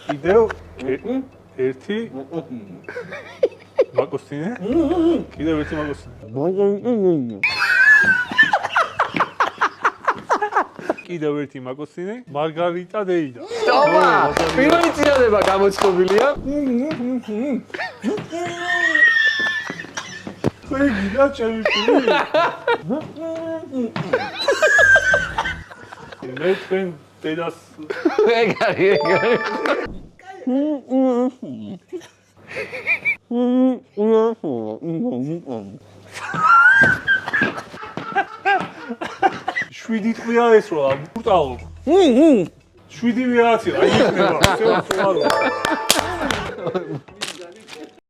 კიდევ ერთი მაკოსტინე? კიდევ ერთი მაკოსტინე. კიდევ ერთი მაკოსტინე, მარგარიტა დეიდა. სტოპა! პირველი წინადება გამოწყობილია. ხე გიდა ჩემი ფული. მე თქვენ დედას ეგარი. შვიდი ტყვია ეს რა, ბრუტალო. 7 ვიღაცი რა იქნება, всё,